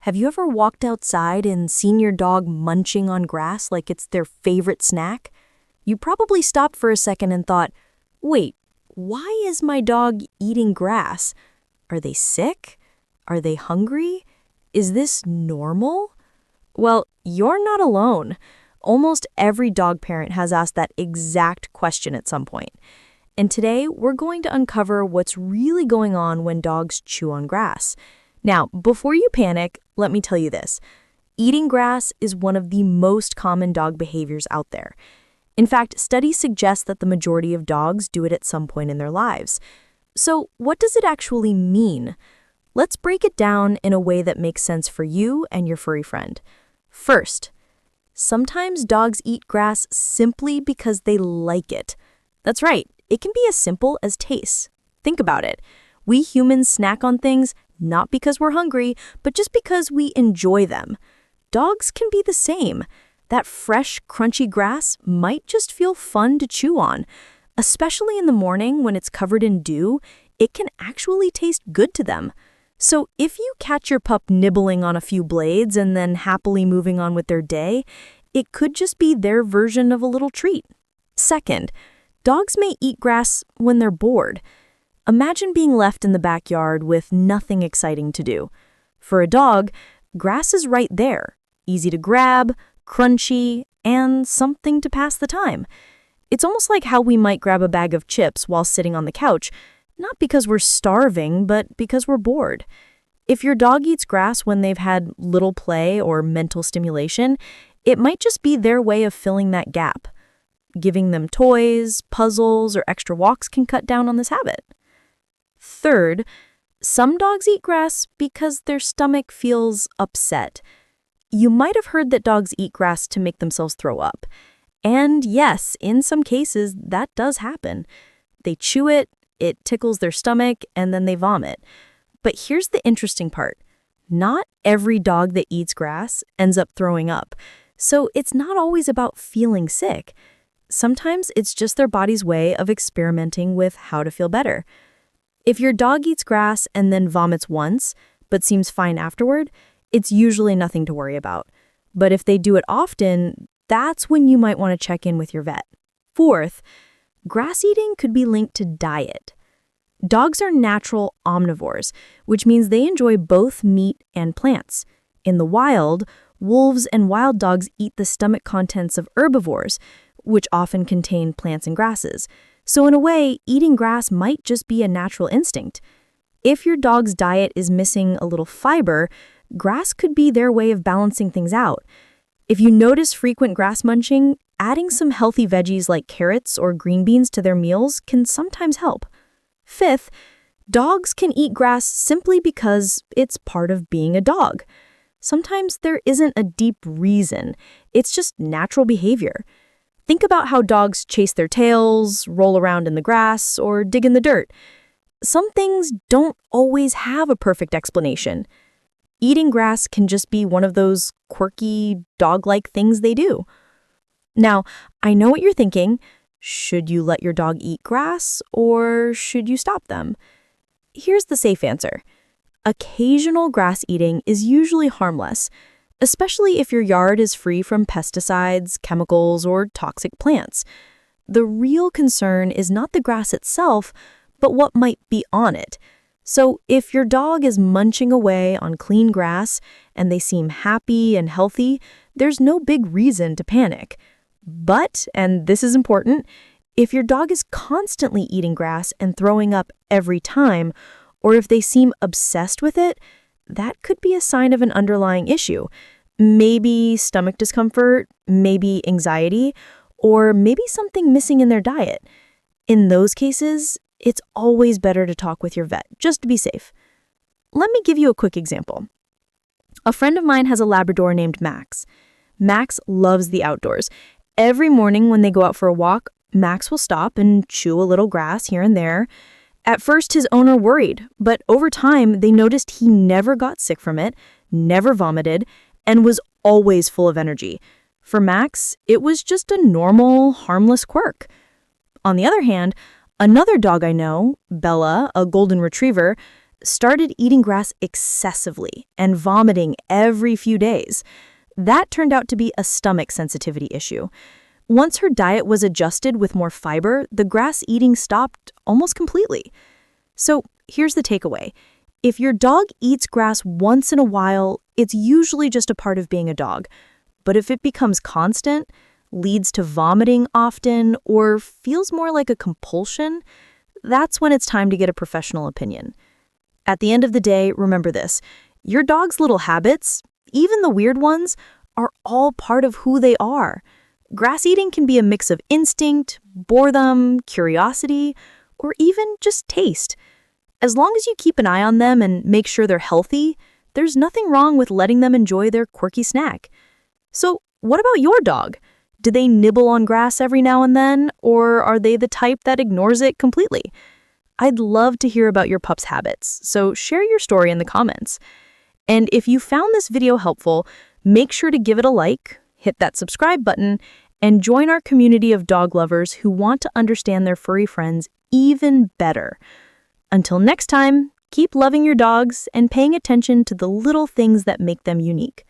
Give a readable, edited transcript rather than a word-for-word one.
Have you ever walked outside and seen your dog munching on grass like it's their favorite snack? You probably stopped for a second and thought, wait, why is my dog eating grass? Are they sick? Are they hungry? Is this normal? Well, you're not alone. Almost every dog parent has asked that exact question at some point. And today, we're going to uncover what's really going on when dogs chew on grass. Now, before you panic, let me tell you this. Eating grass is one of the most common dog behaviors out there. In fact, studies suggest that the majority of dogs do it at some point in their lives. So, what does it actually mean? Let's break it down in a way that makes sense for you and your furry friend. First, sometimes dogs eat grass simply because they like it. That's right, it can be as simple as taste. Think about it. We humans snack on things not because we're hungry, but just because we enjoy them. Dogs can be the same. That fresh, crunchy grass might just feel fun to chew on. Especially in the morning when it's covered in dew, it can actually taste good to them. So if you catch your pup nibbling on a few blades and then happily moving on with their day, it could just be their version of a little treat. Second, dogs may eat grass when they're bored. Imagine being left in the backyard with nothing exciting to do. For a dog, grass is right there, easy to grab, crunchy, and something to pass the time. It's almost like how we might grab a bag of chips while sitting on the couch, not because we're starving, but because we're bored. If your dog eats grass when they've had little play or mental stimulation, it might just be their way of filling that gap. Giving them toys, puzzles, or extra walks can cut down on this habit. Third, some dogs eat grass because their stomach feels upset. You might have heard that dogs eat grass to make themselves throw up. And yes, in some cases, that does happen. They chew it, it tickles their stomach, and then they vomit. But here's the interesting part. Not every dog that eats grass ends up throwing up. So it's not always about feeling sick. Sometimes it's just their body's way of experimenting with how to feel better. If your dog eats grass and then vomits once, but seems fine afterward, it's usually nothing to worry about. But if they do it often, that's when you might want to check in with your vet. Fourth, grass eating could be linked to diet. Dogs are natural omnivores, which means they enjoy both meat and plants. In the wild, wolves and wild dogs eat the stomach contents of herbivores, which often contain plants and grasses. So in a way, eating grass might just be a natural instinct. If your dog's diet is missing a little fiber, grass could be their way of balancing things out. If you notice frequent grass munching, adding some healthy veggies like carrots or green beans to their meals can sometimes help. Fifth, dogs can eat grass simply because it's part of being a dog. Sometimes there isn't a deep reason. It's just natural behavior. Think about how dogs chase their tails, roll around in the grass, or dig in the dirt. Some things don't always have a perfect explanation. Eating grass can just be one of those quirky, dog-like things they do. Now, I know what you're thinking. Should you let your dog eat grass, or should you stop them? Here's the safe answer. Occasional grass eating is usually harmless, especially if your yard is free from pesticides, chemicals, or toxic plants. The real concern is not the grass itself, but what might be on it. So if your dog is munching away on clean grass and they seem happy and healthy, there's no big reason to panic. But, and this is important, if your dog is constantly eating grass and throwing up every time, or if they seem obsessed with it, that could be a sign of an underlying issue. Maybe stomach discomfort, maybe anxiety, or maybe something missing in their diet. In those cases, it's always better to talk with your vet, just to be safe. Let me give you a quick example. A friend of mine has a Labrador named Max. Max loves the outdoors. Every morning when they go out for a walk, Max will stop and chew a little grass here and there. At first, his owner worried, but over time, they noticed he never got sick from it, never vomited, and was always full of energy. For Max, it was just a normal, harmless quirk. On the other hand, another dog I know, Bella, a golden retriever, started eating grass excessively and vomiting every few days. That turned out to be a stomach sensitivity issue. Once her diet was adjusted with more fiber, the grass eating stopped almost completely. So here's the takeaway. If your dog eats grass once in a while, it's usually just a part of being a dog. But if it becomes constant, leads to vomiting often, or feels more like a compulsion, that's when it's time to get a professional opinion. At the end of the day, remember this. Your dog's little habits, even the weird ones, are all part of who they are. Grass eating can be a mix of instinct, boredom, curiosity, or even just taste. As long as you keep an eye on them and make sure they're healthy, there's nothing wrong with letting them enjoy their quirky snack. So, what about your dog? Do they nibble on grass every now and then, or are they the type that ignores it completely? I'd love to hear about your pup's habits, so share your story in the comments. And if you found this video helpful, make sure to give it a like, hit that subscribe button, and join our community of dog lovers who want to understand their furry friends even better. Until next time, keep loving your dogs and paying attention to the little things that make them unique.